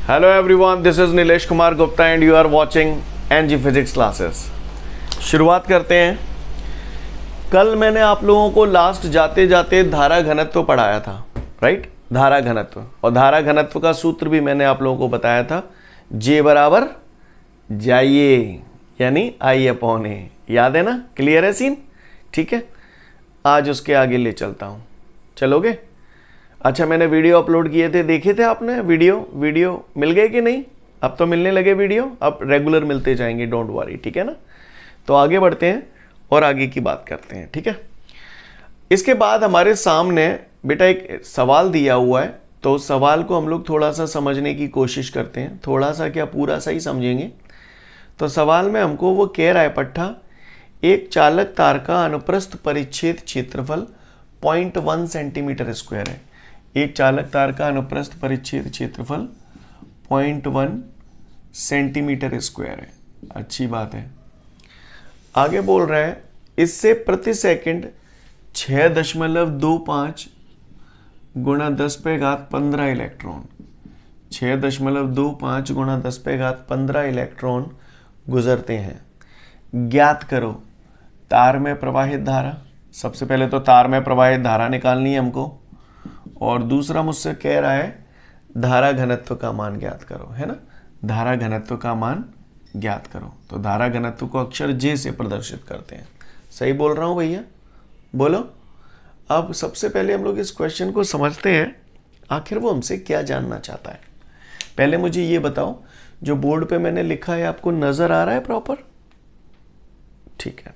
Hello everyone, this is Nilesh Kumar Gupta and you are watching NG physics classes. शुरुआत करते हैं। कल मैंने आप लोगों को लास्ट जाते जाते धारा घनत्व पढ़ाया था, राइट। धारा घनत्व, और धारा घनत्व का सूत्र भी मैंने आप लोगों को बताया था, जे बराबर जाइए यानी आई अपॉन ए। याद है ना? क्लियर है सीन? ठीक है, आज उसके आगे ले चलता हूं, चलोगे? अच्छा, मैंने वीडियो अपलोड किए थे, देखे थे आपने? वीडियो मिल गए कि नहीं? अब तो मिलने लगे वीडियो, अब रेगुलर मिलते जाएंगे, डोंट वरी, ठीक है ना। तो आगे बढ़ते हैं और आगे की बात करते हैं, ठीक है। इसके बाद हमारे सामने बेटा एक सवाल दिया हुआ है, तो उस सवाल को हम लोग थोड़ा सा समझने की कोशिश करते हैं, थोड़ा सा क्या पूरा सा ही समझेंगे। तो सवाल में हमको वो कह रहा है पट्टा, एक चालक तार का अनुप्रस्थ परिच्छेद क्षेत्रफल 0.1 सेंटीमीटर स्क्वायर है। एक चालक तार का अनुप्रस्थ परिच्छेद क्षेत्रफल 0.1 सेंटीमीटर स्क्वायर है। अच्छी बात है। आगे बोल रहा है इससे प्रति सेकंड 6.25 गुणा 10⁻15 इलेक्ट्रॉन, 6.25 गुणा 10⁻15 इलेक्ट्रॉन गुजरते हैं। ज्ञात करो तार में प्रवाहित धारा। सबसे पहले तो तार में प्रवाहित धारा निकालनी है हमको, और दूसरा मुझसे कह रहा है धारा घनत्व का मान ज्ञात करो, है ना। धारा घनत्व का मान ज्ञात करो। तो धारा घनत्व को अक्षर जे से प्रदर्शित करते हैं। सही बोल रहा हूं भैया? बोलो। अब सबसे पहले हम लोग इस क्वेश्चन को समझते हैं, आखिर वो हमसे क्या जानना चाहता है। पहले मुझे ये बताओ, जो बोर्ड पे मैंने लिखा है आपको नजर आ रहा है प्रॉपर? ठीक है।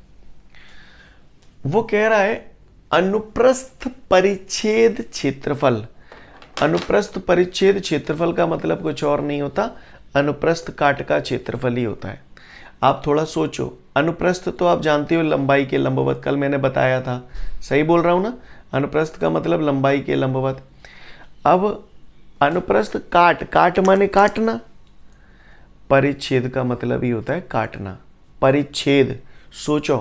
वो कह रहा है अनुप्रस्थ परिच्छेद क्षेत्रफल। अनुप्रस्थ परिच्छेद क्षेत्रफल का मतलब कुछ और नहीं होता, अनुप्रस्थ काट का क्षेत्रफल ही होता है। आप थोड़ा सोचो, अनुप्रस्थ तो आप जानते हो लंबाई के लंबवत, कल मैंने बताया था। सही बोल रहा हूं ना? अनुप्रस्थ का मतलब लंबाई के लंबवत। अब अनुप्रस्थ काट माने काटना, परिच्छेद का मतलब ही होता है काटना। परिच्छेद, सोचो,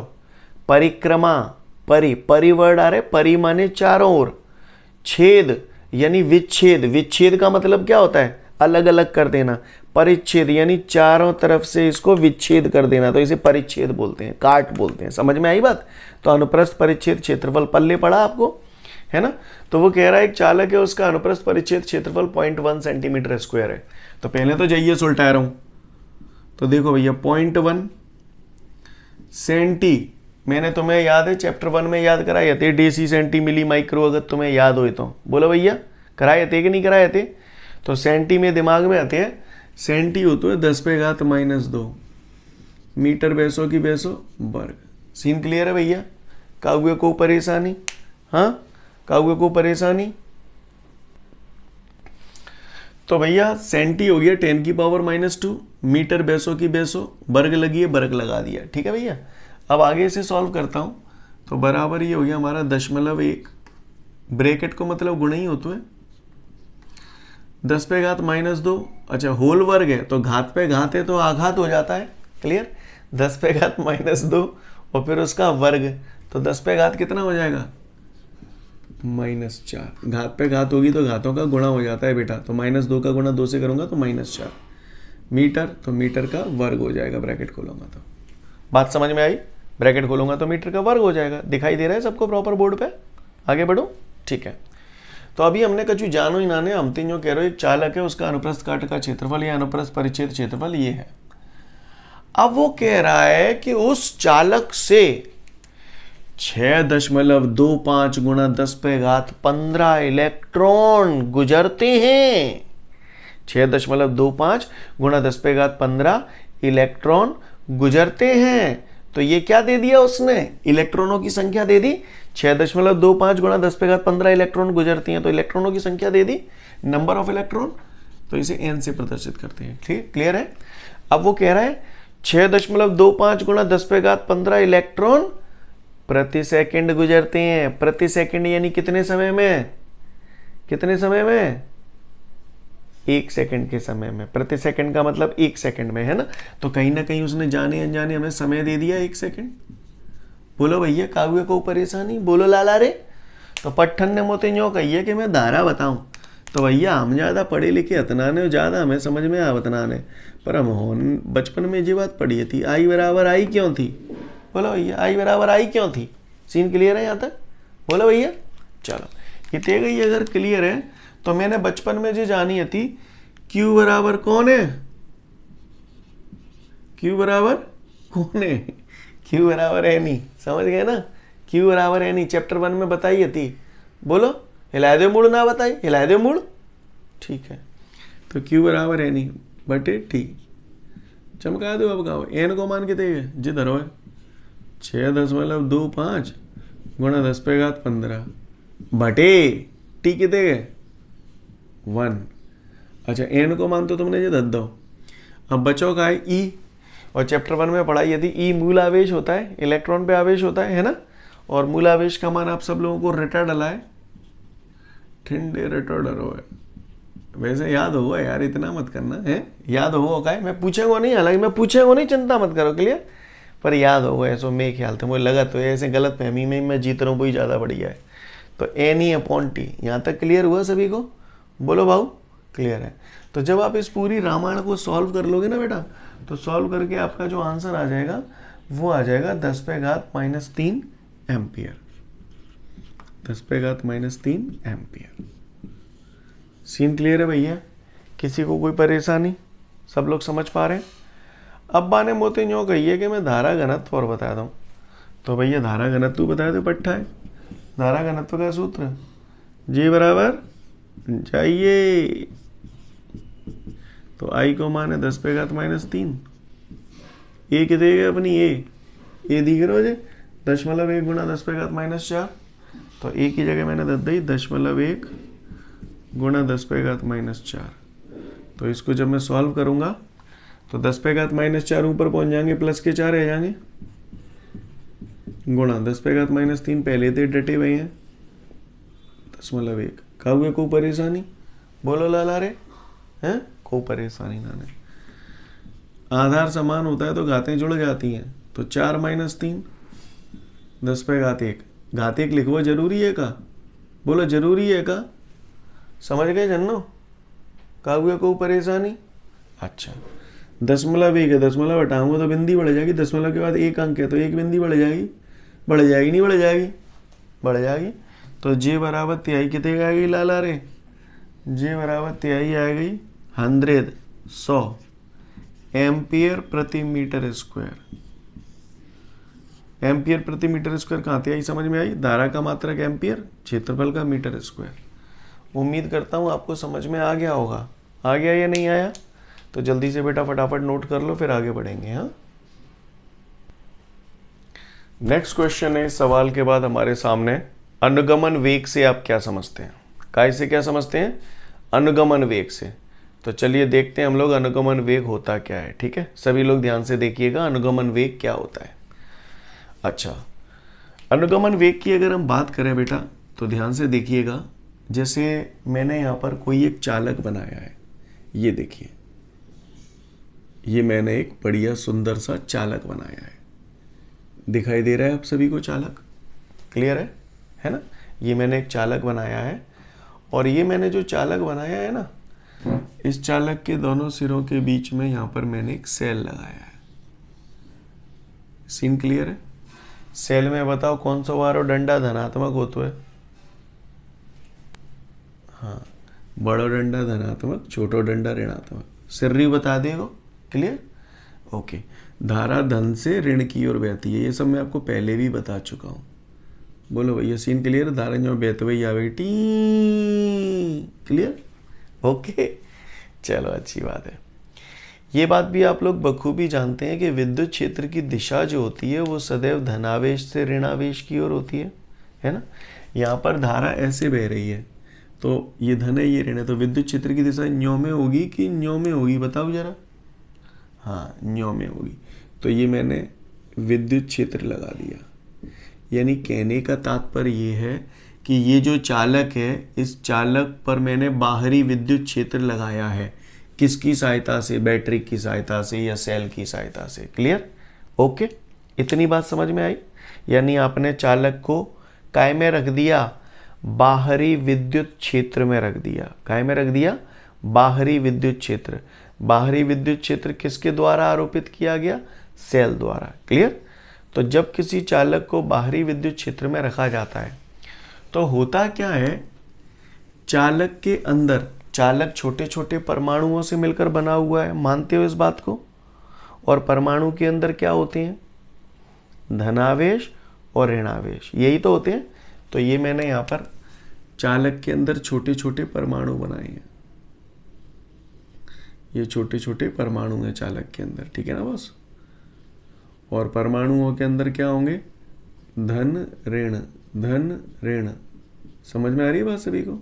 परिक्रमा, परि वर्ड आ रहे, परि माने चारों ओर, छेद यानी विच्छेद। विच्छेद का मतलब क्या होता है? अलग अलग कर देना। परिच्छेद यानी चारों तरफ से इसको विच्छेद कर देना, तो इसे परिच्छेद बोलते हैं, काट बोलते हैं। समझ में आई बात? तो अनुप्रस्थ परिच्छेद क्षेत्रफल पल्ले पड़ा आपको, है ना। तो वो कह रहा है एक चालक है, उसका अनुप्रस्थ परिच्छेद क्षेत्रफल 0.1 सेंटीमीटर स्क्वायर है। तो पहले तो जाइए सुलटा रहा हूं, तो देखो भैया 0.1 सेंटी, मैंने तुम्हें याद है चैप्टर 1 में याद कराए थे, डेसी सेंटी मिली माइक्रो, अगर तुम्हें याद हो तो बोलो भैया, कराए थे कि नहीं कराए थे? तो सेंटी में दिमाग में आते हैं, सेंटी हो तो है 10⁻−2, मीटर बेसो की बेसो वर्ग। सीन क्लियर है भैया? काव्य को परेशानी? हाँ, काव्य को परेशानी? तो भैया सेंटी हो गया 10⁻⁻², मीटर बेसो की बेसो, वर्ग लगी है, वर्ग लगा दिया। ठीक है भैया। अब आगे इसे सॉल्व करता हूं, तो बराबर ये हो गया हमारा 0.1, ब्रैकेट को मतलब गुणा ही होता है, 10⁻−2। अच्छा, होल वर्ग है तो घात पे घात है तो आघात हो जाता है, क्लियर। 10⁻−2 और फिर उसका वर्ग, तो 10 पे घात कितना हो जाएगा? -4। घात पे घात होगी तो घातों का गुणा हो जाता है बेटा, तो -2 का गुणा 2 से करूंगा तो -4। मीटर, तो मीटर का वर्ग हो जाएगा, ब्रैकेट खोलूंगा तो। बात समझ में आई? ब्रैकेट खोलूंगा तो मीटर का वर्ग हो जाएगा। दिखाई दे रहा है सबको प्रॉपर बोर्ड पे? आगे बढ़ो, ठीक है। तो अभी हमने कछु जानो ही नाने, हम तीन जो कह रहे हो, एक चालक है, उसका अनुप्रस्थ काट का क्षेत्रफल या अनुप्रस्थ परिच्छेद क्षेत्रफल ये है। अब वो कह रहा है कि उस चालक से 6.25 गुणा 10⁻15 इलेक्ट्रॉन गुजरते हैं। 6.25 गुणा 10⁻15 इलेक्ट्रॉन गुजरते हैं। तो ये क्या दे दिया उसने? इलेक्ट्रॉनों की संख्या दे दी। 6.25 गुणा 10⁻15 इलेक्ट्रॉन गुजरती हैं, तो इलेक्ट्रॉनों की संख्या दे दी, नंबर ऑफ इलेक्ट्रॉन। तो इसे n से प्रदर्शित करते हैं। ठीक, क्लियर है? अब वो कह रहा है 6.25 गुणा 10⁻15 इलेक्ट्रॉन प्रति सेकंड गुजरते हैं। प्रति सेकंड यानी कितने समय में? कितने समय में? 1 सेकंड के समय में। प्रति सेकंड का मतलब 1 सेकंड में, है ना। तो कहीं ना कहीं उसने जाने अनजाने हमें समय दे दिया 1 सेकंड। बोलो भैया, काव्य को परेशानी? बोलो लाला रे। तो पट्ठन ने मोते यूं कही है कि मैं धारा बताऊं, तो भैया हम ज़्यादा पढ़े लिखे अतना ने ज़्यादा हमें समझ में आवतना ने, पर हम होन बचपन में ये बात पढ़ी थी, आई बराबर आई क्यों थी? बोलो भैया, आई बराबर आई क्यों थी? सीन क्लियर है यहाँ तक? बोलो भैया। चलो इतने गई अगर क्लियर है तो मैंने बचपन में जो जानी थी Q बराबर कौन है? Q बराबर कौन है? Q बराबर है नहीं, समझ गए ना? Q बराबर है नहीं, चैप्टर 1 में बताई थी। बोलो, हिला दो मूड ना बताई, हिला दो मूड। ठीक है, तो Q बराबर है नहीं बटे T। चमका दो, अब गाओ एन को मान के देंगे जिधर हो 6.25 गुणा 10⁻15 बटे T के देंगे 1। अच्छा, एन को मान तो तुमने ये दद दो। अब बचो का है ई, और चैप्टर 1 में पढ़ाई यदि ई मूल आवेश होता है, इलेक्ट्रॉन पे आवेश होता है ना, और मूल आवेश का मान आप सब लोगों को रेटा डला है, ठंडे रेटा डरो है। वैसे याद होगा यार, इतना मत करना है, याद होगा का है, मैं पूछेगा नहीं, हालांकि मैं पूछेगा नहीं, चिंता मत करो, क्लियर, पर याद होगा ऐसा मेरे ख्याल से, मुझे लगा तो ऐसे गलत फहमी में मैं जीत रहा हूँ, वही ज़्यादा बढ़िया है। तो एन ई अपॉन टी, यहाँ तक क्लियर हुआ सभी को? बोलो भाऊ, क्लियर है? तो जब आप इस पूरी रामायण को सॉल्व कर लोगे ना बेटा, तो सॉल्व करके आपका जो आंसर आ जाएगा वो आ जाएगा 10⁻³ एम्पियर। 10⁻³ एम्पियर। सीन क्लियर है भैया? किसी को कोई परेशानी? सब लोग समझ पा रहे हैं? अब्बा ने मोती यूँ कही है कि मैं धारा घनत्व और बता दूँ, तो भैया धारा घनत्व बता दो, पट्टा है। धारा घनत्व का सूत्र जी बराबर जाइए, तो आई को मान है 10⁻³ ए के देगा अपनी ए दिख रहा है 0.1 गुणा 10⁻⁴। तो ए की जगह मैंने दे दी 0.1 गुणा 10⁻⁴। तो इसको जब मैं सॉल्व करूंगा तो 10⁻⁴ ऊपर पहुंच जाएंगे, प्लस के 4 रह जाएंगे, गुणा 10⁻³ पहले से डटे हुए हैं 0.1। कहोगे कोई परेशानी? बोलो लाला रे, हैं? कोई परेशानी ना नहीं। आधार समान होता है तो घातें जुड़ जाती हैं, तो 4 - 3 10⁻1। घात 1 लिखवा जरूरी है का? बोलो जरूरी है का? समझ गए जन्नो? कहोगे कोई परेशानी? अच्छा, 0.1 है, दशमलव हटाऊंगा तो बिंदी बढ़ जाएगी, दशमलव के बाद 1 अंक है तो 1 बिंदी बढ़ जाएगी, बढ़ जाएगी नहीं बढ़ जाएगी? बढ़ जाएगी। तो जे बराबर 23 कितने आ गई लाला रे? जे बराबर 23 आ गई 100 एम्पियर प्रति मीटर स्क्वायर। एम्पियर प्रति मीटर स्क्वायर कहाँ से आई? समझ में आई? धारा का मात्रक एम्पियर, क्षेत्रफल का मीटर स्क्वायर। उम्मीद करता हूँ आपको समझ में आ गया होगा। आ गया या नहीं आया? तो जल्दी से बेटा फटाफट नोट कर लो, फिर आगे बढ़ेंगे। हाँ, नेक्स्ट क्वेश्चन है इस सवाल के बाद हमारे सामने, अनुगमन वेग से आप क्या समझते हैं? काय से क्या समझते हैं? अनुगमन वेग से। तो चलिए देखते हैं हम लोग अनुगमन वेग होता क्या है। ठीक है, सभी लोग ध्यान से देखिएगा अनुगमन वेग क्या होता है। अच्छा, अनुगमन वेग की अगर हम बात करें बेटा तो ध्यान से देखिएगा। जैसे मैंने यहाँ पर कोई एक चालक बनाया है, ये देखिए, ये मैंने एक बढ़िया सुंदर सा चालक बनाया है, दिखाई दे रहा है आप सभी को चालक? क्लियर है ना? ये मैंने एक चालक बनाया है, और ये मैंने जो चालक बनाया है ना, इस चालक के दोनों सिरों के बीच में यहाँ पर मैंने एक सेल लगाया है। सीन क्लियर है? सेल में बताओ कौन सा वारो डंडा धनात्मक होता है? हाँ, बड़ो डंडा धनात्मक, छोटो डंडा ऋणात्मक। सिर्री बता देगा? क्लियर? ओके। धारा धन से ऋण की ओर बहती है, ये सब मैं आपको पहले भी बता चुका हूँ। बोलो भैया सीन क्लियर? धारा जो बहते हुए आवे टी, क्लियर? ओके, चलो अच्छी बात है। ये बात भी आप लोग बखूबी जानते हैं कि विद्युत क्षेत्र की दिशा जो होती है वो सदैव धनावेश से ऋणावेश की ओर होती है ना? यहाँ पर धारा ऐसे बह रही है, तो ये धन है ये ऋण है, तो विद्युत क्षेत्र की दिशा न्यों में होगी कि न्यों में होगी? बताओ जरा। हाँ, न्यों में होगी। तो ये मैंने विद्युत क्षेत्र लगा दिया। यानी कहने का तात्पर्य ये है कि ये जो चालक है, इस चालक पर मैंने बाहरी विद्युत क्षेत्र लगाया है। किसकी सहायता से? बैटरी की सहायता से या सेल की सहायता से। क्लियर? ओके, इतनी बात समझ में आई? यानी आपने चालक को काय में रख दिया? बाहरी विद्युत क्षेत्र में रख दिया। काय में रख दिया? बाहरी विद्युत क्षेत्र। बाहरी विद्युत क्षेत्र किसके द्वारा आरोपित किया गया? सेल द्वारा। क्लियर? तो जब किसी चालक को बाहरी विद्युत क्षेत्र में रखा जाता है तो होता क्या है, चालक के अंदर, चालक छोटे छोटे परमाणुओं से मिलकर बना हुआ है, मानते हो इस बात को? और परमाणु के अंदर क्या होते हैं? धनावेश और ऋणावेश, यही तो होते हैं। तो ये मैंने यहाँ पर चालक के अंदर छोटे छोटे परमाणु बनाए हैं, ये छोटे छोटे परमाणु हैं चालक के अंदर, ठीक है ना बॉस? और परमाणुओं के अंदर क्या होंगे? धन ऋण, धन ऋण। समझ में आ रही है बात सभी को?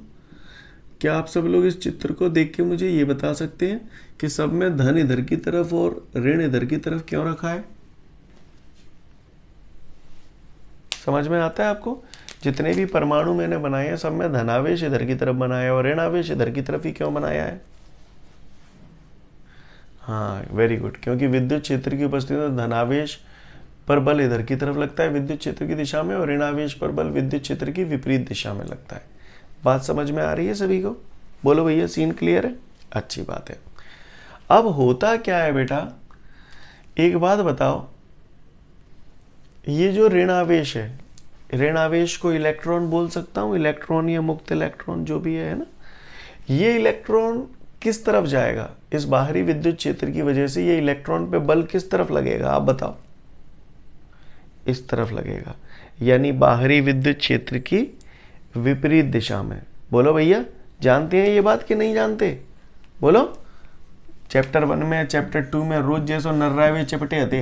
क्या आप सब लोग इस चित्र को देख के मुझे ये बता सकते हैं कि सब में धन इधर की तरफ और ऋण इधर की तरफ क्यों रखा है? समझ में आता है आपको? जितने भी परमाणु मैंने बनाए हैं सब में धनावेश इधर की तरफ बनाया और ऋणावेश इधर की तरफ ही क्यों बनाया है? हाँ, वेरी गुड। क्योंकि विद्युत क्षेत्र की उपस्थिति में धनावेश पर बल इधर की तरफ लगता है विद्युत क्षेत्र की दिशा में, और ऋणावेश पर बल विद्युत क्षेत्र की विपरीत दिशा में लगता है। बात समझ में आ रही है सभी को? बोलो भैया, सीन क्लियर है? अच्छी बात है। अब होता क्या है बेटा, एक बात बताओ, ये जो ऋणावेश है, ऋणावेश को इलेक्ट्रॉन बोल सकता हूं, इलेक्ट्रॉन या मुक्त इलेक्ट्रॉन जो भी है ना, ये इलेक्ट्रॉन किस तरफ जाएगा? इस बाहरी विद्युत क्षेत्र की वजह से ये इलेक्ट्रॉन पे बल किस तरफ लगेगा? आप बताओ। इस तरफ लगेगा, यानी बाहरी विद्युत क्षेत्र की विपरीत दिशा में। बोलो भैया, जानते हैं ये बात कि नहीं जानते? बोलो। चैप्टर 1 में, चैप्टर 2 में रोज जैसो नर्रावेश चपटे हते,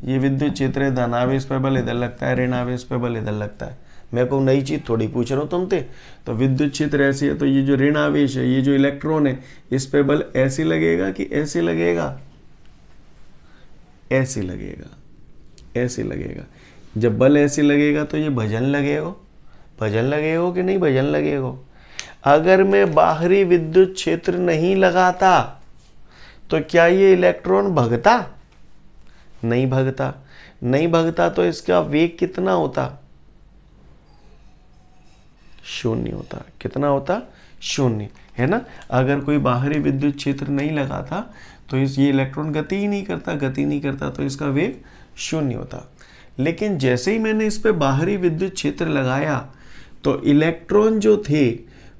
ये विद्युत क्षेत्र धनावेश पे बल इधर लगता है, ऋणावेश पे बल इधर लगता है। मैं को नई चीज थोड़ी पूछ रहा हूँ तुमसे। तो विद्युत क्षेत्र ऐसी है, तो ये जो ऋणावेश है, ये जो इलेक्ट्रॉन है, इस पे बल ऐसे लगेगा कि ऐसे लगेगा? ऐसे लगेगा, ऐसे लगेगा। जब बल ऐसे लगेगा तो ये भजन लगेगा, भजन लगेगा कि नहीं भजन लगेगा? अगर मैं बाहरी विद्युत क्षेत्र नहीं लगाता तो क्या ये इलेक्ट्रॉन भगता? नहीं भगता। नहीं भगता तो इसका वेग कितना होता? शून्य होता। कितना होता? शून्य, है ना? अगर कोई बाहरी विद्युत क्षेत्र नहीं लगाता तो ये इलेक्ट्रॉन गति ही नहीं करता, गति नहीं करता तो इसका वेग शून्य होता। लेकिन जैसे ही मैंने इस पे बाहरी विद्युत क्षेत्र लगाया तो इलेक्ट्रॉन जो थे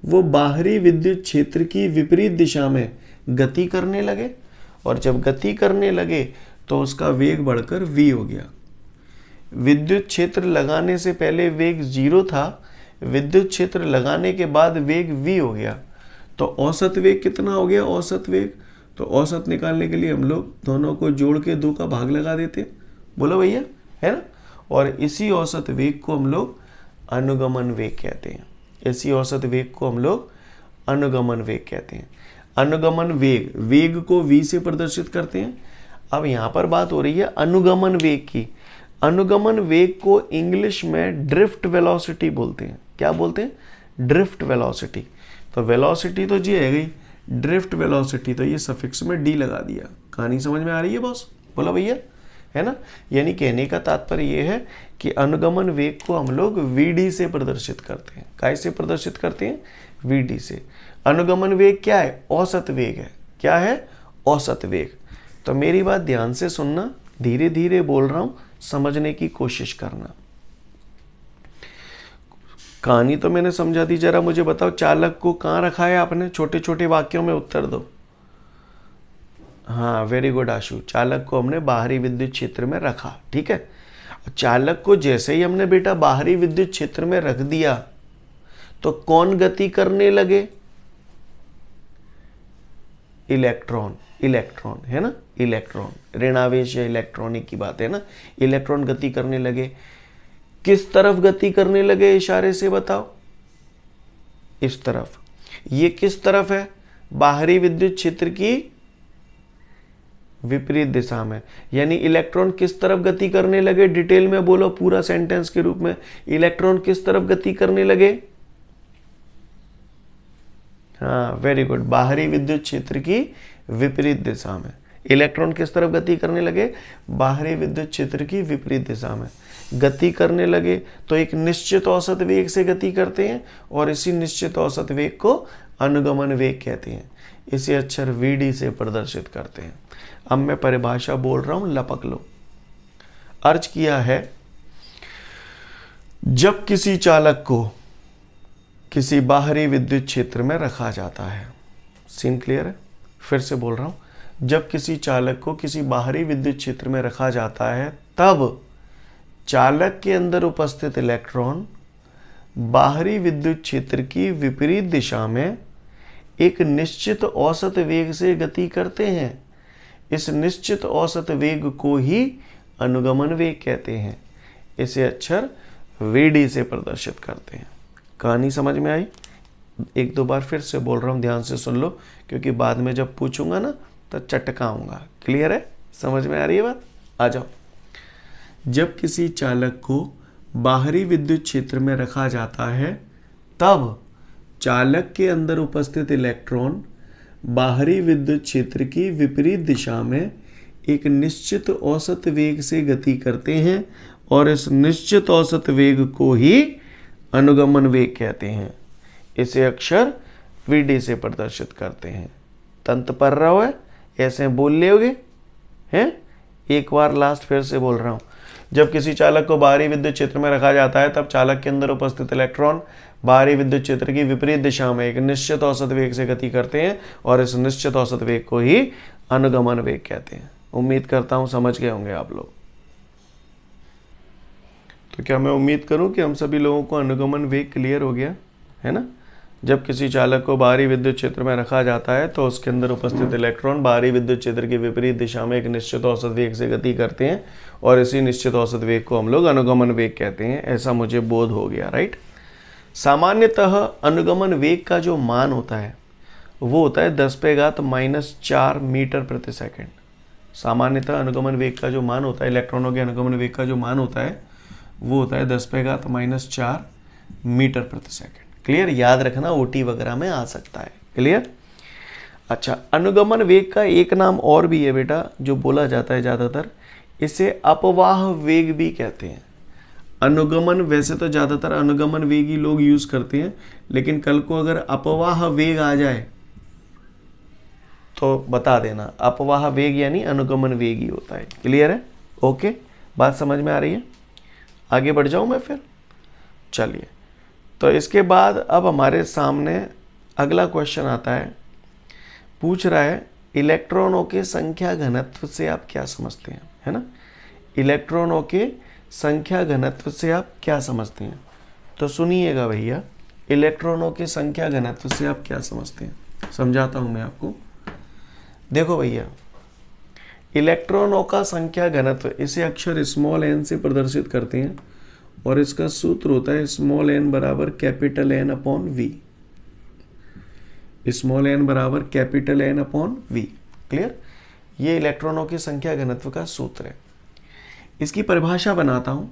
वो बाहरी विद्युत क्षेत्र की विपरीत दिशा में गति करने लगे, और जब गति करने लगे तो उसका वेग बढ़कर v हो गया। विद्युत क्षेत्र लगाने से पहले वेग 0 था, विद्युत क्षेत्र लगाने के बाद वेग v हो गया। तो औसत वेग कितना हो गया? औसत वेग, तो औसत निकालने के लिए हम लोग दोनों को जोड़ के 2 का भाग लगा देते। बोलो भैया, है ना? और इसी औसत वेग को हम लोग अनुगमन वेग कहते हैं। इसी औसत वेग को हम लोग अनुगमन वेग कहते हैं। अनुगमन वेग, वेग को v से प्रदर्शित करते हैं। अब यहाँ पर बात हो रही है अनुगमन वेग की। अनुगमन वेग को इंग्लिश में ड्रिफ्ट वेलोसिटी बोलते हैं। क्या बोलते हैं? Drift velocity. तो वेलोसिटी तो जी है गई, ड्रिफ्ट वेलोसिटी तो ये सफिक्स में डी लगा दिया। कहानी समझ में आ रही है बॉस? बोला भैया, है ना? यानी कहने का तात्पर्य ये है कि अनुगमन वेग को हम लोग vd से प्रदर्शित करते हैं। काय से प्रदर्शित करते हैं? vd से। अनुगमन वेग क्या है? औसत वेग है। क्या है? औसत वेग। तो मेरी बात ध्यान से सुनना, धीरे धीरे बोल रहा हूं, समझने की कोशिश करना। कहानी तो मैंने समझा दी, जरा मुझे बताओ चालक को कहाँ रखा है आपने? छोटे छोटे वाक्यों में उत्तर दो। हाँ, वेरी गुड आशु। चालक को हमने बाहरी विद्युत क्षेत्र में रखा, ठीक है। चालक को जैसे ही हमने बेटा बाहरी विद्युत क्षेत्र में रख दिया तो कौन गति करने लगे? इलेक्ट्रॉन। इलेक्ट्रॉन, है ना? इलेक्ट्रॉन। ऋणावेश या इलेक्ट्रॉनिक की बात है ना। इलेक्ट्रॉन गति करने लगे। किस तरफ गति करने लगे? इशारे से बताओ। इस तरफ। ये किस तरफ है? बाहरी विद्युत क्षेत्र की विपरीत दिशा में। यानी इलेक्ट्रॉन किस तरफ गति करने लगे? डिटेल में बोलो, पूरा सेंटेंस के रूप में। इलेक्ट्रॉन किस तरफ गति करने लगे? हाँ, वेरी गुड, बाहरी विद्युत क्षेत्र की विपरीत दिशा में। इलेक्ट्रॉन किस तरफ गति करने लगे? बाहरी विद्युत क्षेत्र की विपरीत दिशा में गति करने लगे। तो एक निश्चित औसत वेग से गति करते हैं और इसी निश्चित औसत वेग को अनुगमन वेग कहते हैं। इसे अक्षर Vd से प्रदर्शित करते हैं। अब मैं परिभाषा बोल रहा हूं, लपक लो। अर्ज किया है, जब किसी चालक को किसी बाहरी विद्युत क्षेत्र में रखा जाता है, सीन क्लियर है? फिर से बोल रहा हूं, जब किसी चालक को किसी बाहरी विद्युत क्षेत्र में रखा जाता है तब चालक के अंदर उपस्थित इलेक्ट्रॉन बाहरी विद्युत क्षेत्र की विपरीत दिशा में एक निश्चित औसत वेग से गति करते हैं। इस निश्चित औसत वेग को ही अनुगमन वेग कहते हैं। इसे अक्षर Vd से प्रदर्शित करते हैं। कहानी समझ में आई? एक दो बार फिर से बोल रहा हूं, ध्यान से सुन लो, क्योंकि बाद में जब पूछूंगा ना तो चटकाऊंगा। क्लियर है? समझ में आ रही है बात? आ जाओ। जब किसी चालक को बाहरी विद्युत क्षेत्र में रखा जाता है तब चालक के अंदर उपस्थित इलेक्ट्रॉन बाहरी विद्युत क्षेत्र की विपरीत दिशा में एक निश्चित औसत वेग से गति करते हैं और इस निश्चित औसत वेग को ही अनुगमन वेग कहते हैं। इसे अक्षर Vd से प्रदर्शित करते हैं। तंत्र पर रहो है, ऐसे बोल लोगे हैं? एक बार लास्ट फिर से बोल रहा हूं, जब किसी चालक को बाहरी विद्युत क्षेत्र में रखा जाता है तब चालक के अंदर उपस्थित इलेक्ट्रॉन बाहरी विद्युत क्षेत्र की विपरीत दिशा में एक निश्चित औसत वेग से गति करते हैं और इस निश्चित औसत वेग को ही अनुगमन वेग कहते हैं। उम्मीद करता हूं समझ गए होंगे आप लोग। तो क्या मैं उम्मीद करूं कि हम सभी लोगों को अनुगमन वेग क्लियर हो गया है ना? जब किसी चालक को बाहरी विद्युत क्षेत्र में रखा जाता है तो उसके अंदर उपस्थित इलेक्ट्रॉन बाहरी विद्युत क्षेत्र की विपरीत दिशा में एक निश्चित औसत वेग से गति करते हैं और इसी निश्चित औसत वेग को हम लोग अनुगमन वेग कहते हैं। ऐसा मुझे बोध हो गया, राइट? सामान्यतः अनुगमन वेग का जो मान होता है वो होता है 10⁻⁻⁴ मीटर प्रति सेकेंड। सामान्यतः अनुगमन वेग का जो मान होता है, इलेक्ट्रॉनों के अनुगमन वेग का जो मान होता है वो होता है 10⁻⁴ मीटर प्रति सेकेंड। क्लियर? याद रखना, ओटी वगैरह में आ सकता है। क्लियर? अच्छा, अनुगमन वेग का एक नाम और भी है बेटा जो बोला जाता है ज़्यादातर, इसे अपवाह वेग भी कहते हैं। अनुगमन, वैसे तो ज़्यादातर अनुगमन वेग ही लोग यूज़ करते हैं, लेकिन कल को अगर अपवाह वेग आ जाए तो बता देना, अपवाह वेग यानी अनुगमन वेग ही होता है। क्लियर है? ओके, बात समझ में आ रही है? आगे बढ़ जाऊं मैं फिर? चलिए, तो इसके बाद अब हमारे सामने अगला क्वेश्चन आता है। पूछ रहा है इलेक्ट्रॉनों के संख्या घनत्व से आप क्या समझते हैं, है ना? इलेक्ट्रॉनों के संख्या घनत्व से आप क्या समझते हैं? तो सुनिएगा भैया, इलेक्ट्रॉनों के संख्या घनत्व से आप क्या समझते हैं, समझाता हूं मैं आपको। देखो भैया, इलेक्ट्रॉनों का संख्या घनत्व इसे अक्षर स्मॉल n से प्रदर्शित करते हैं और इसका सूत्र होता है स्मॉल n बराबर capital N upon V। Small n बराबर capital N upon V। Clear? ये इलेक्ट्रॉनों की संख्या घनत्व का सूत्र है। इसकी परिभाषा बनाता हूं।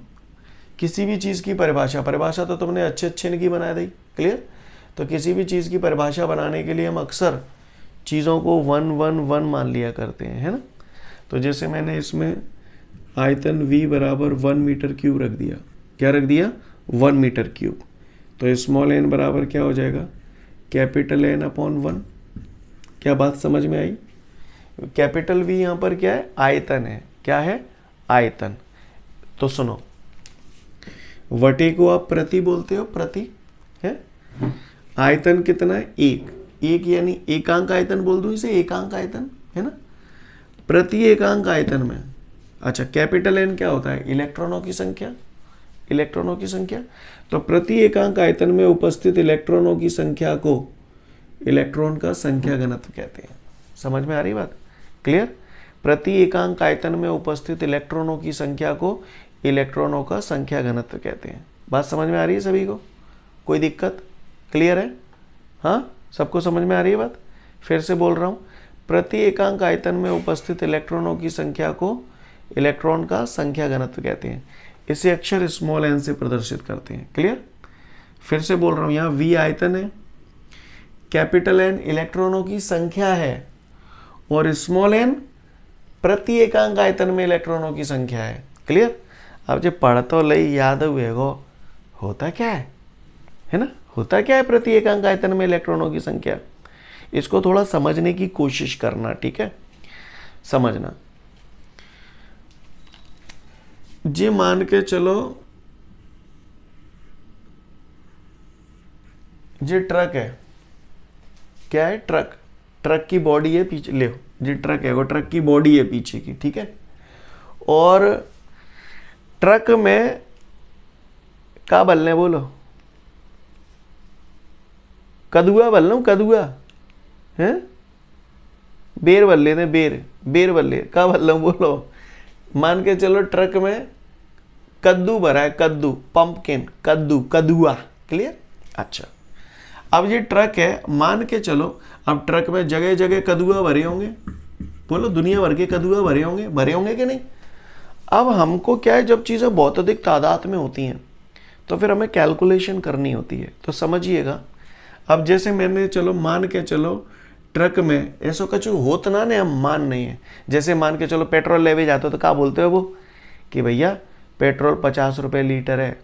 किसी भी चीज़ की परिभाषा तो तुमने अच्छे इनकी बना दी। क्लियर? तो किसी भी चीज़ की परिभाषा बनाने के लिए हम अक्सर चीज़ों को 1 1 1 मान लिया करते हैं, है ना? तो जैसे मैंने इसमें आयतन V बराबर 1 मीटर क्यूब रख दिया। क्या रख दिया? 1 मीटर क्यूब। तो स्मॉल n बराबर क्या हो जाएगा? Capital N upon 1। क्या बात समझ में आई? कैपिटल V यहाँ पर क्या है? आयतन है। क्या है? आयतन। तो सुनो, वटे को आप प्रति बोलते हो, प्रति है। आयतन कितना है? 1 यानी एकांक आयतन बोल दूं इसे, एकांक आयतन, है ना? प्रति एकांक आयतन में। अच्छा, कैपिटल N क्या होता है? इलेक्ट्रॉनों की संख्या। इलेक्ट्रॉनों की संख्या, तो प्रति एकांक आयतन में उपस्थित इलेक्ट्रॉनों की संख्या को इलेक्ट्रॉन का संख्या घनत्व कहते हैं। समझ में आ रही बात? क्लियर? प्रति एकांक आयतन में उपस्थित इलेक्ट्रॉनों की संख्या को इलेक्ट्रॉनों का संख्या घनत्व कहते हैं। बात समझ में आ रही है सभी को? कोई दिक्कत? क्लियर है? हाँ, सबको समझ में आ रही है बात? फिर से बोल रहा हूं, प्रति एकांक आयतन में उपस्थित इलेक्ट्रॉनों की संख्या को इलेक्ट्रॉन का संख्या घनत्व कहते हैं। इसे अक्षर स्मॉल n से प्रदर्शित करते हैं। क्लियर? फिर से बोल रहा हूं, यहां V आयतन है, कैपिटल N इलेक्ट्रॉनों की संख्या है और स्मॉल n प्रति एकांक आयतन में इलेक्ट्रॉनों की संख्या है। क्लियर। अब जो पढ़ तो लई याद हुए गो, होता क्या है ना, होता क्या है प्रति एकांक आयतन में इलेक्ट्रॉनों की संख्या, इसको थोड़ा समझने की कोशिश करना, ठीक है, समझना। जी मान के चलो जी ट्रक है, क्या है, ट्रक, ट्रक की बॉडी है पीछे, ले जी ट्रक है, वो ट्रक की बॉडी है पीछे की, ठीक है, और ट्रक में क्या बलने, बोलो, कदुआ बल लूँ, कदुआ है, बेर बल लेते, बेर बल ले, क्या बल लूँ, बोलो। मान के चलो ट्रक में कद्दू भरा है, कद्दू, पंपकिन, कद्दू, कदुआ। क्लियर। अच्छा, अब ये ट्रक है, मान के चलो अब ट्रक में जगह जगह कदुआ भरे होंगे, बोलो दुनिया भर के कदुआ भरे होंगे कि नहीं। अब हमको क्या है, जब चीज़ें बहुत अधिक तादाद में होती हैं तो फिर हमें कैलकुलेशन करनी होती है, तो समझिएगा। अब जैसे मैंने चलो मान के चलो ट्रक में ऐसा कुछ होता ना ने, हम मान नहीं है, जैसे मान के चलो पेट्रोल लेवे जाते हो तो क्या बोलते हो वो कि भैया पेट्रोल 50 रुपये लीटर है,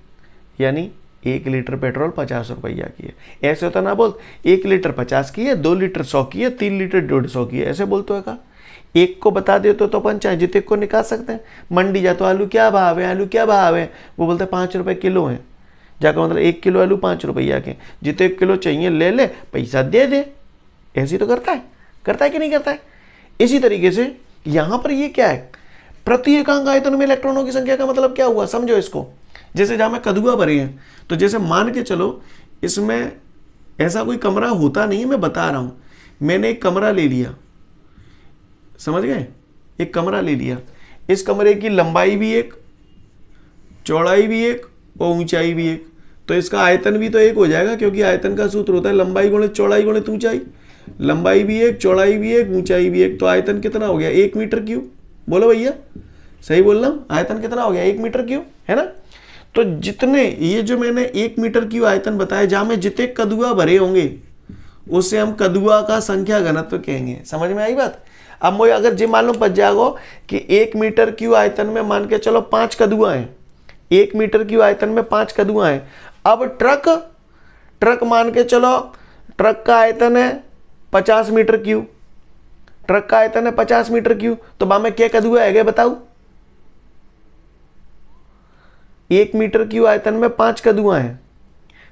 यानी 1 लीटर पेट्रोल 50 रुपया की है। ऐसे होता ना बोल 1 लीटर 50 की है, 2 लीटर 100 की है, 3 लीटर 150 की है, ऐसे बोलते हो का। एक को बता दे तो अपन चाहे जितने को निकाल सकते हैं। मंडी जा तो आलू क्या भाव है, आलू क्या भाव है, वो बोलते हैं 5 रुपये किलो है, जाकर मतलब 1 किलो आलू 5 रुपया के, जितने 1 किलो चाहिए ले ले, पैसा दे दे। ऐसे ही तो करता है कि नहीं करता है। इसी तरीके से यहां पर ये क्या है, प्रति एकांक आयतन में इलेक्ट्रॉनों की संख्या का मतलब क्या हुआ, समझो इसको। जैसे जहां में कदुआ भरे हैं, तो जैसे मान के चलो इसमें ऐसा कोई कमरा होता नहीं है, मैं बता रहा हूं, मैंने एक कमरा ले लिया, समझ गए, एक कमरा ले लिया, इस कमरे की लंबाई भी एक, चौड़ाई भी एक और ऊंचाई भी एक, तो इसका आयतन भी तो एक हो जाएगा, क्योंकि आयतन का सूत्र होता है लंबाई गुणित चौड़ाई गुणित ऊंचाई। लंबाई भी एक, चौड़ाई भी एक, ऊंचाई भी एक, तो आयतन कितना हो गया, 1 मीटर क्यूब। बोलो भैया, सही बोल रहा हूं, आयतन कितना हो गया, 1 मीटर क्यूब, है ना। तो जितने ये जो मैंने 1 मीटर क्यूब आयतन बताया, जहां में जितने कदुआ भरे होंगे उससे हम कदुआ का संख्या घनत्व कहेंगे। समझ में आई बात। अब मुझे अगर जी मालूम पड़ जाएगा कि 1 मीटर क्यूब आयतन में मान के चलो 5 कदुआ हैं, 1 मीटर क्यूब आयतन में 5 कदुआ हैं। अब ट्रक मान के चलो ट्रक का आयतन है 50 मीटर क्यूब, ट्रक का आयतन है 50 मीटर क्यूब, तो बा में क्या कदुआ है बताओ। 1 मीटर क्यूब आयतन में 5 कदुआ हैं,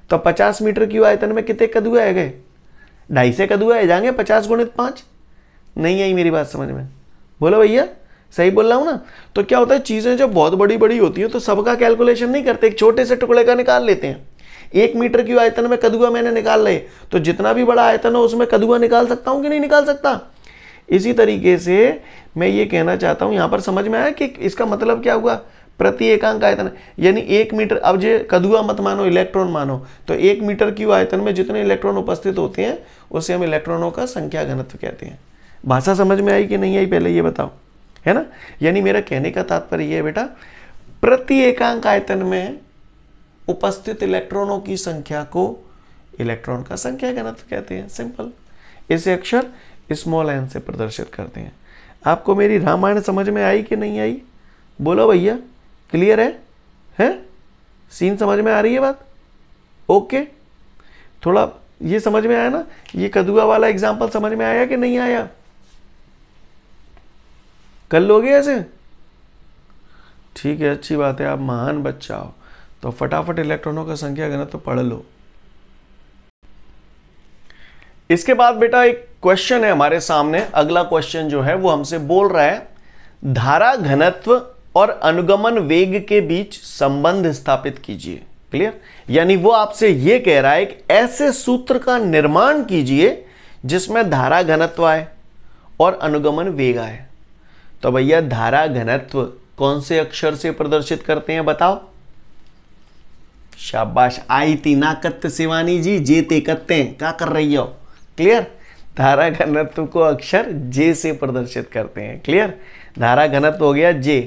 तो 50 मीटर क्यूब आयतन में कितने कदुआ है गए, 250 कदुआ है जाएंगे, 50 गुणित 5। नहीं आई मेरी बात समझ में, बोलो भैया, सही बोल रहा हूं ना। तो क्या होता है, चीजें जब बहुत बड़ी बड़ी होती है तो सबका कैलकुलेशन नहीं करते, एक छोटे से टुकड़े का निकाल लेते हैं। 1 मीटर क्यूब आयतन में कदुआ मैंने निकाल रहे, तो जितना भी बड़ा आयतन हो उसमें कदुआ निकाल सकता हूं कि नहीं निकाल सकता। इसी तरीके से मैं ये कहना चाहता हूं, यहां पर समझ में आया कि इसका मतलब क्या हुआ, प्रति एकांक आयतन, यानी 1 मीटर, अब जो कदुआ मत मानो, इलेक्ट्रॉन मानो, तो 1 मीटर क्यूब आयतन में जितने इलेक्ट्रॉन उपस्थित होते हैं उसे हम इलेक्ट्रॉनों का संख्या घनत्व कहते हैं। भाषा समझ में आई कि नहीं आई, पहले ये बताओ, है ना। यानी मेरा कहने का तात्पर्य यह है बेटा, प्रति एकांक आयतन में उपस्थित इलेक्ट्रॉनों की संख्या को इलेक्ट्रॉन का संख्या घनत्व कहते हैं। सिंपल, इसे अक्षर स्मॉल एन से प्रदर्शित करते हैं। आपको मेरी रामायण समझ में आई कि नहीं आई, बोलो भैया, क्लियर है? सीन समझ में आ रही है बात, ओके। थोड़ा ये समझ में आया ना, ये कदुआ वाला एग्जांपल समझ में आया कि नहीं आया, कर लोगे ऐसे, ठीक है, अच्छी बात है, आप महान बच्चा हो, तो फटाफट इलेक्ट्रॉनों का संख्या घनत्व तो पढ़ लो। इसके बाद बेटा एक क्वेश्चन है हमारे सामने, अगला क्वेश्चन जो है वो हमसे बोल रहा है, धारा घनत्व और अनुगमन वेग के बीच संबंध स्थापित कीजिए। क्लियर, यानी वो आपसे ये कह रहा है कि ऐसे सूत्र का निर्माण कीजिए जिसमें धारा घनत्व आए और अनुगमन वेग आए। तो भैया धारा घनत्व कौन से अक्षर से प्रदर्शित करते हैं बताओ। शाबाश, आई तीना कत्ते शिवानी जी, जेते कत्ते, क्या कर रही हो। क्लियर, धारा घनत्व को अक्षर जे से प्रदर्शित करते हैं। क्लियर, धारा घनत्व हो गया जे,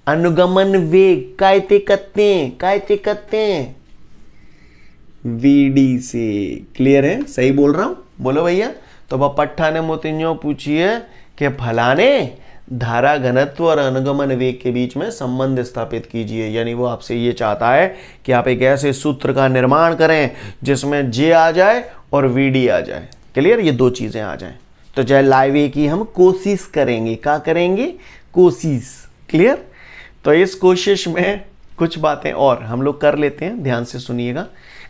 अनुगमन वेग कायते कत्ते वीडी से। क्लियर है, सही बोल रहा हूं, बोलो भैया। तो पट्ठा ने मोतिन्यो पूछिए कि फलाने धारा घनत्व और अनुगमन वेग के बीच में संबंध स्थापित कीजिए। यानी वो आपसे ये चाहता है कि आप एक ऐसे सूत्र का निर्माण करें जिसमें जे आ जाए और वीडी आ जाए। क्लियर, ये दो चीजें आ जाएं। तो चाहे लाइव ए की हम कोशिश करेंगे, क्या करेंगे, कोशिश। क्लियर, तो इस कोशिश में कुछ बातें और हम लोग कर लेते हैं, ध्यान से सुनिएगा।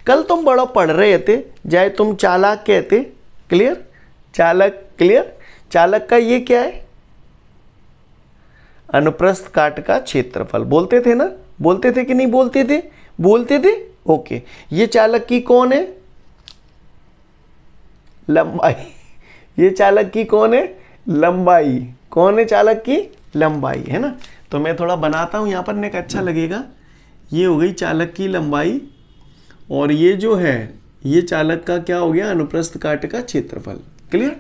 कल तुम बड़ा पढ़ रहे थे, चाहे तुम चालक कहते। क्लियर, चालक। क्लियर, चालक का ये क्या है, अनुप्रस्थ काट का क्षेत्रफल। बोलते थे ना, बोलते थे कि नहीं बोलते थे, बोलते थे। ओके, ये चालक की कौन है, लंबाई। ये चालक की कौन है, लंबाई। कौन है चालक की, लंबाई, है ना। तो मैं थोड़ा बनाता हूं यहां पर, नेक अच्छा लगेगा। ये हो गई चालक की लंबाई, और ये जो है ये चालक का क्या हो गया, अनुप्रस्थ काट का क्षेत्रफल। क्लियर,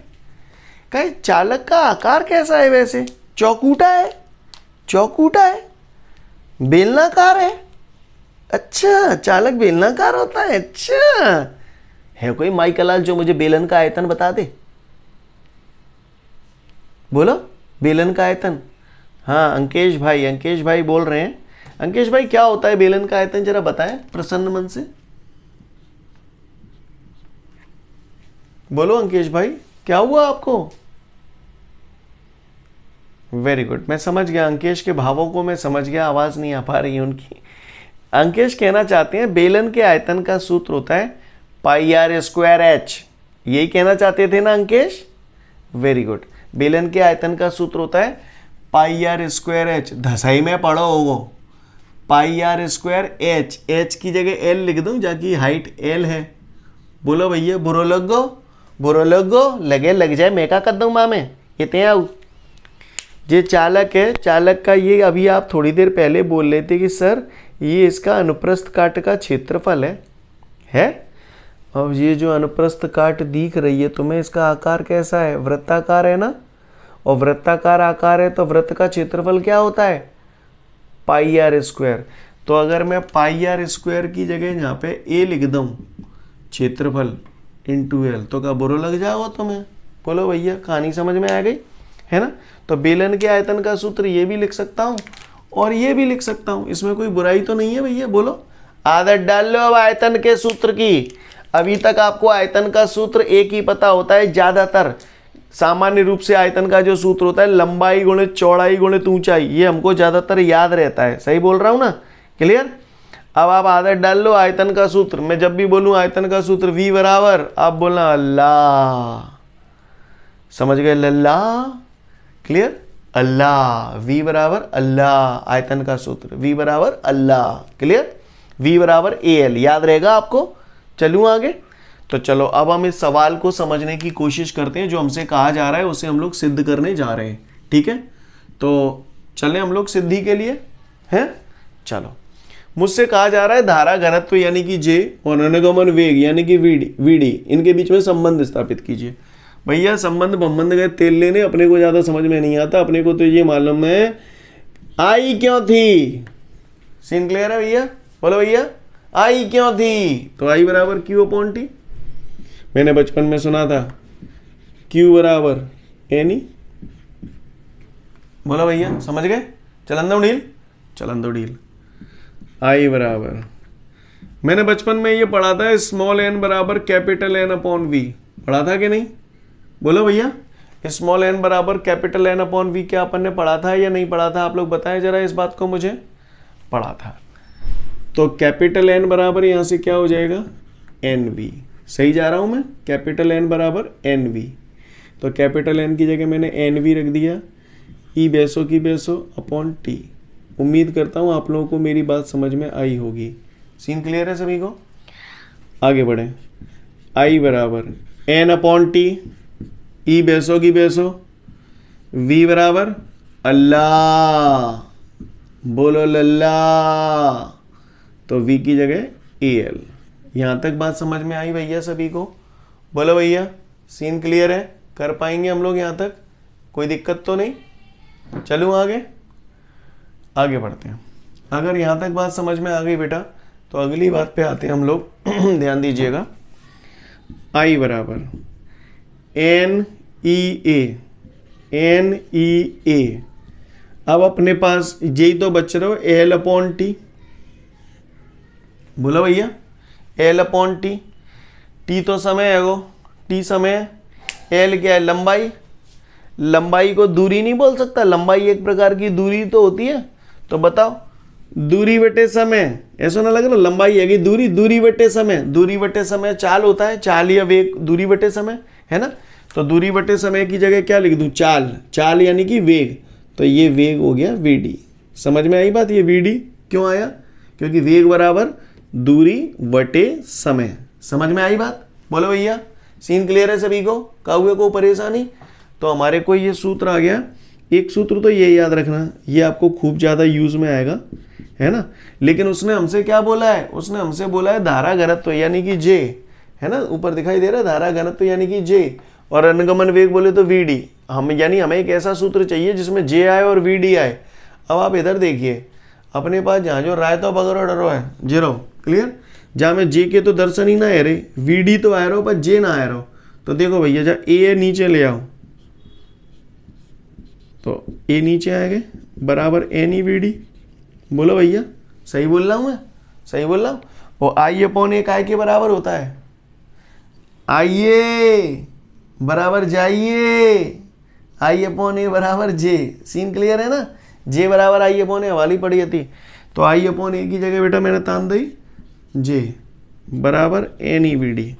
कहे चालक का आकार कैसा है वैसे, चौकूटा है, चौकूटा है, बेलनाकार है। अच्छा, चालक बेलनाकार होता है। अच्छा, है कोई माइकलाल जो मुझे बेलन का आयतन बता दे, बोलो बेलन का आयतन। हाँ, अंकेश भाई बोल रहे हैं। अंकेश भाई क्या होता है बेलन का आयतन, जरा बताएं प्रसन्न मन से। बोलो अंकेश भाई, क्या हुआ आपको। वेरी गुड, मैं समझ गया, अंकेश के भावों को मैं समझ गया, आवाज नहीं आ पा रही है उनकी। अंकेश कहना चाहते हैं बेलन के आयतन का सूत्र होता है पाई आर स्क्वायर एच। यही कहना चाहते थे ना अंकेश, वेरी गुड। बेलन के आयतन का सूत्र होता है पाई आर स्क्वायर एच। धसाई में पढ़ो होगो, पाई आर स्क्वायर एच। एच की जगह एल लिख दूं, जाकि हाइट एल है। बोलो भैया, बुरो लग गो, बुरो लग गो, लगे लग जाए, मैं क्या कर दूं माँ में, इतने आऊ। ये चालक है, चालक का ये अभी आप थोड़ी देर पहले बोल रहे थे कि सर ये इसका अनुप्रस्थ काट का क्षेत्रफल है। अब ये जो अनुप्रस्थ काट दिख रही है तुम्हें, इसका आकार कैसा है, वृत्ताकार है ना। और वृत्ताकार आकार है तो वृत्त का क्षेत्रफल क्या होता है, पाई आर स्क्वायर। तो अगर मैं पाई आर स्क्वायर की जगह यहाँ पे ए लिख दूं, क्षेत्रफल इंटू एल, तो क्या बुरा लग जाओ तुम्हें। बोलो भैया, कहानी समझ में आ गई, है ना। तो बेलन के आयतन का सूत्र ये भी लिख सकता हूँ और ये भी लिख सकता हूँ, इसमें कोई बुराई तो नहीं है भैया। बोलो, आदत डाल लो अब आयतन के सूत्र की। अभी तक आपको आयतन का सूत्र एक ही पता होता है ज्यादातर। सामान्य रूप से आयतन का जो सूत्र होता है लंबाई गुणित चौड़ाई गुणित ऊंचाई, ये हमको ज्यादातर याद रहता है। सही बोल रहा हूं ना, क्लियर। अब आप आदत डाल लो आयतन का सूत्र। मैं जब भी बोलूं आयतन का सूत्र V बराबर, आप बोलना अल्लाह। समझ गए, लल्ला। क्लियर, अल्लाह। V बराबर अल्लाह, आयतन का सूत्र V बराबर अल्लाह। क्लियर, V बराबर AL, याद रहेगा आपको। चलूं आगे, तो चलो अब हम इस सवाल को समझने की कोशिश करते हैं। जो हमसे कहा जा रहा है उसे हम लोग सिद्ध करने जा रहे हैं, ठीक है। तो चलें हम लोग सिद्धि के लिए, हैं। चलो, मुझसे कहा जा रहा है धारा घनत्व यानी कि J और अनुगमन वेग यानी कि VD, इनके बीच में संबंध स्थापित कीजिए। भैया संबंध बंबंध गए तेल लेने, अपने को ज्यादा समझ में नहीं आता। अपने को तो ये मालूम है आई क्यों थी। सीन क्लियर है भैया, बोलो भैया, आई क्यों थी। तो आई बराबर Q अपॉन T। मैंने बचपन में सुना था Q बराबर NE। बोलो भैया, समझ गए। चलंदो ढील, चलंदो ढील। आई बराबर, मैंने बचपन में ये पढ़ा था स्मॉल n बराबर कैपिटल N अपॉन V। पढ़ा था कि नहीं, बोलो भैया। स्मॉल n बराबर कैपिटल N अपॉन V क्या अपन ने पढ़ा था या नहीं पढ़ा था, आप लोग बताएं जरा इस बात को मुझे। पढ़ा था। तो कैपिटल N बराबर यहां से क्या हो जाएगा, NV। सही जा रहा हूं मैं, कैपिटल N बराबर NV। तो कैपिटल N की जगह मैंने NV रख दिया, ई बेसो की बेसो अपॉन T। उम्मीद करता हूं आप लोगों को मेरी बात समझ में आई होगी। सीन क्लियर है सभी को, आगे बढ़े। I बराबर N अपॉन T, ई बेसो की बेसो, V बराबर अल्लाह, बोलो लल्ला। तो V की जगह AL। यहां तक बात समझ में आई भैया सभी को, बोलो भैया। सीन क्लियर है, कर पाएंगे हम लोग यहां तक, कोई दिक्कत तो नहीं। चलूं आगे, आगे बढ़ते हैं। अगर यहां तक बात समझ में आ गई बेटा, तो अगली बात पे आते हैं हम लोग। ध्यान दीजिएगा, I बराबर NEA NEA। अब अपने पास यही तो बच रहे हो, L/T। बोलो भैया, L/T। T तो समय है, वो T समय है। L क्या है? लंबाई। लंबाई को दूरी नहीं बोल सकता, लंबाई एक प्रकार की दूरी तो होती है। तो बताओ, दूरी बटे समय, ऐसा ना लगे ना, लंबाई है कि दूरी, दूरी बटे समय, दूरी बटे समय चाल होता है, चाल या वेग, दूरी बटे समय, है ना। तो दूरी बटे समय की जगह क्या लिख दूं? चाल। चाल यानी कि वेग, तो ये वेग हो गया VD। समझ में आई बात? ये VD क्यों आया? क्योंकि वेग बराबर दूरी बटे समय। समझ में आई बात? बोलो भैया, सीन क्लियर है सभी को? काहुए को परेशानी? तो हमारे को ये सूत्र आ गया। एक सूत्र तो ये याद रखना, ये आपको खूब ज़्यादा यूज में आएगा, है ना। लेकिन उसने हमसे क्या बोला है? उसने हमसे बोला है धारा घनत्व यानी कि J, है ना, ऊपर दिखाई दे रहा है धारा घनत्व यानी कि J, और अनुगमन वेग बोले तो VD। हम यानी हमें एक ऐसा सूत्र चाहिए जिसमें J आए और VD आए। अब आप इधर देखिए, अपने पास जहाँ जो रायतो बगरो डरो है जीरो, क्लियर, जहाँ में J के तो दर्शन ही ना है रे, VD तो आ रहा पर J ना आ रहा। तो देखो भैया, जहाँ A नीचे ले आओ तो A नीचे आएगा बराबर NEVD। बोलो भैया, सही बोल रहा हूँ मैं? सही बोल रहा हूँ। और I/1 I के बराबर होता है। आइए बराबर जाइए, I/A बराबर J। सीन क्लियर है ना? J बराबर I/A वाली पड़ी थी, तो I/A की जगह बेटा मैंने तान दी J बराबर NEVD।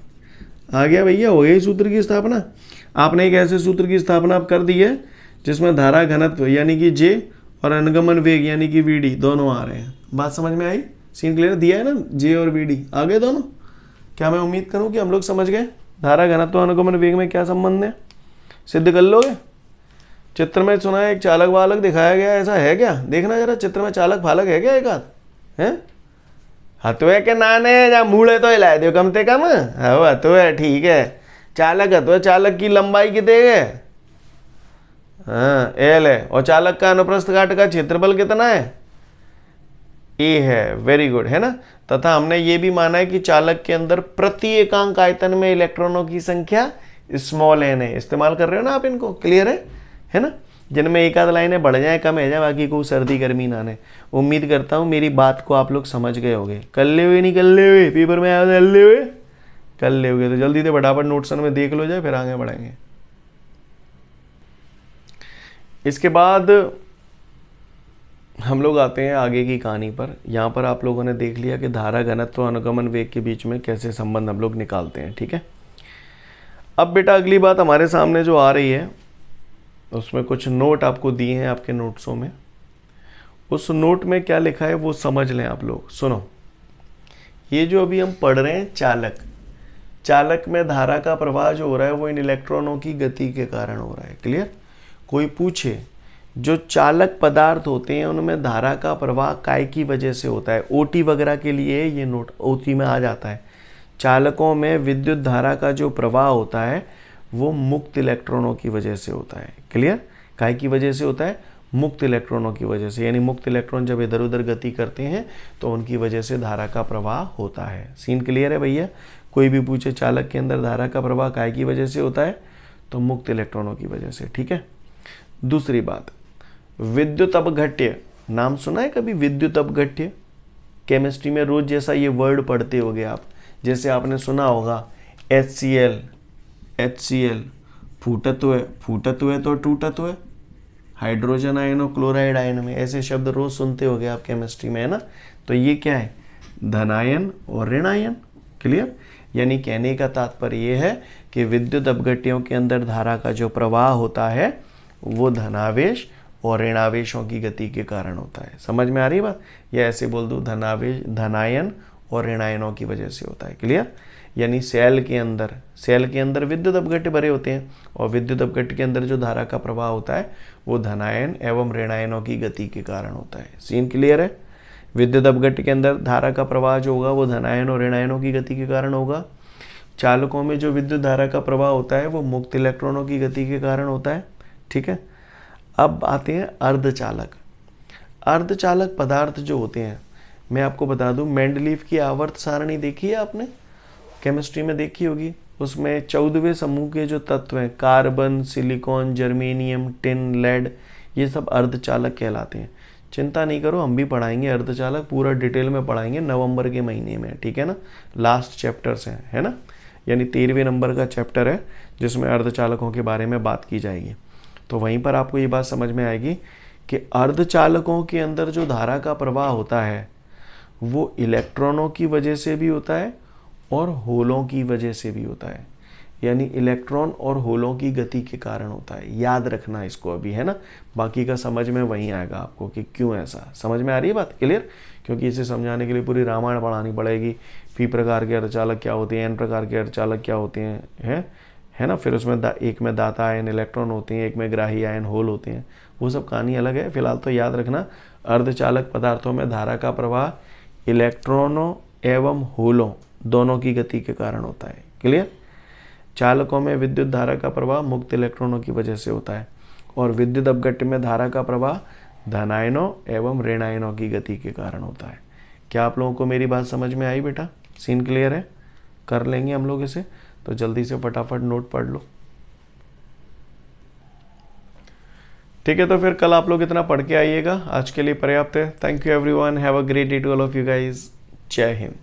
आ गया भैया, हो गई सूत्र की स्थापना। आपने एक ऐसे सूत्र की स्थापना आप कर दी है जिसमें धारा घनत्व यानी कि J और अनुगमन वेग यानी कि VD दोनों आ रहे हैं। बात समझ में आई? सीन क्लियर दिया है ना? J और VD आ गए दोनों। क्या मैं उम्मीद करूं कि हम लोग समझ गए धारा घनत्व अनुगमन वेग में क्या संबंध है? सिद्ध कर लोगे? चित्र में सुना है एक चालक वालक दिखाया गया, ऐसा है क्या? देखना जरा चित्र में चालक फालक है क्या? एक आध है? हथुए के नाने या मूड़े तो हिलाए दो कम से कम। हथुए ठीक है। चालक हथुए, चालक की लंबाई कितने है? हाँ L है। और चालक का अनुप्रस्थ काट का क्षेत्रफल कितना है? A है। वेरी गुड, है ना। तथा हमने ये भी माना है कि चालक के अंदर प्रति एकांक आयतन में इलेक्ट्रॉनों की संख्या स्मॉल n है। इस्तेमाल कर रहे हो ना आप इनको? क्लियर है ना। जिनमें एक आध लाइनें बढ़ जाए कम है जाए, बाकी को सर्दी गर्मी ना आने। उम्मीद करता हूँ मेरी बात को आप लोग समझ गए होंगे। कर ले हुए नहीं कर ले हुए? पेपर में आया कर ले हुए? कर ले हुए तो जल्दी से फटाफट नोट्सन में देख लो जाए, फिर आगे बढ़ेंगे। इसके बाद हम लोग आते हैं आगे की कहानी पर। यहाँ पर आप लोगों ने देख लिया कि धारा घनत्व अनुगमन वेग के बीच में कैसे संबंध हम लोग निकालते हैं, ठीक है। अब बेटा अगली बात हमारे सामने जो आ रही है उसमें कुछ नोट आपको दिए हैं आपके नोट्सों में। उस नोट में क्या लिखा है वो समझ लें आप लोग। सुनो, ये जो अभी हम पढ़ रहे हैं चालक, चालक में धारा का प्रवाह जो हो रहा है वो इन इलेक्ट्रॉनों की गति के कारण हो रहा है। क्लियर? कोई पूछे जो चालक पदार्थ होते हैं उनमें धारा का प्रवाह काय की वजह से होता है? OT वगैरह के लिए ये नोट OT में आ जाता है। चालकों में विद्युत धारा का जो प्रवाह होता है वो मुक्त इलेक्ट्रॉनों की वजह से होता है। क्लियर? काय की वजह से होता है? मुक्त इलेक्ट्रॉनों की वजह से। यानी मुक्त इलेक्ट्रॉन जब इधर उधर गति करते हैं तो उनकी वजह से धारा का प्रवाह होता है। सीन क्लियर है भैया? कोई भी पूछे चालक के अंदर धारा का प्रवाह काय की वजह से होता है, तो मुक्त इलेक्ट्रॉनों की वजह से। ठीक है। दूसरी बात, विद्युत अपघट्य। नाम सुना है कभी विद्युत अपघट्य? केमिस्ट्री में रोज जैसा ये वर्ड पढ़ते होगे आप। जैसे आपने सुना होगा HCl, फूटत्व तो टूटत्व, हाइड्रोजन आयन और क्लोराइड आयन में, ऐसे शब्द रोज सुनते होगे आप केमिस्ट्री में, है ना। तो ये क्या है? धनायन और ऋणायन। क्लियर? यानी कहने का तात्पर्य ये है कि विद्युत अपघट्यों के अंदर धारा का जो प्रवाह होता है वो धनावेश और ऋणावेशों की गति के कारण होता है। समझ में आ रही बात? या ऐसे बोल दो, धनायन और ऋणायनों की वजह से होता है। क्लियर? यानी सेल के अंदर विद्युत अपघट्य भरे होते हैं और विद्युत अपघट्य के अंदर जो धारा का प्रवाह होता है वो धनायन एवं ऋणायनों की गति के कारण होता है। सीन क्लियर है? विद्युत अपघट्य के अंदर धारा का प्रवाह जो होगा वो धनायन और ऋणायनों की गति के कारण होगा। चालकों में जो विद्युत धारा का प्रवाह होता है वो मुक्त इलेक्ट्रॉनों की गति के कारण होता है। ठीक है। अब आते हैं अर्धचालक। अर्धचालक पदार्थ जो होते हैं, मैं आपको बता दूं, मेंडलीफ की आवर्त सारणी देखी है आपने? केमिस्ट्री में देखी होगी। उसमें 14वें समूह के जो तत्व हैं carbon, silicon, germanium, tin, lead, ये सब अर्धचालक कहलाते हैं। चिंता नहीं करो, हम भी पढ़ाएंगे अर्धचालक, पूरा डिटेल में पढ़ाएंगे नवंबर के महीने में, ठीक है ना। लास्ट चैप्टर्स हैं, है ना, यानी 13वें नंबर का चैप्टर है जिसमें अर्धचालकों के बारे में बात की जाएगी। तो वहीं पर आपको ये बात समझ में आएगी कि अर्धचालकों के अंदर जो धारा का प्रवाह होता है वो इलेक्ट्रॉनों की वजह से भी होता है और होलों की वजह से भी होता है, यानी इलेक्ट्रॉन और होलों की गति के कारण होता है। याद रखना इसको अभी, है ना, बाकी का समझ में वहीं आएगा आपको कि क्यों ऐसा। समझ में आ रही है बात, क्लियर? क्योंकि इसे समझाने के लिए पूरी रामायण पढ़ानी पड़ेगी। पी प्रकार के अर्धचालक क्या होते हैं, एन प्रकार के अर्धचालक क्या होते हैं, है ना। फिर उसमें एक में दाता आयन इलेक्ट्रॉन होते हैं, एक में ग्राही आयन होल होते हैं, वो सब कहानी अलग है। फिलहाल तो याद रखना अर्धचालक पदार्थों में धारा का प्रवाह इलेक्ट्रॉनों एवं होलों दोनों की गति के कारण होता है, क्लियर। चालकों में विद्युत धारा का प्रवाह मुक्त इलेक्ट्रॉनों की वजह से होता है और विद्युत अपघट्य में धारा का प्रवाह धनायनों एवं ऋणायनों की गति के कारण होता है। क्या आप लोगों को मेरी बात समझ में आई बेटा? सीन क्लियर है? कर लेंगे हम लोग इसे, तो जल्दी से फटाफट नोट पढ़ लो, ठीक है। तो फिर कल आप लोग इतना पढ़ के आइएगा, आज के लिए पर्याप्त है। Thank you everyone, have a great day to all of you guys. जय हिंद।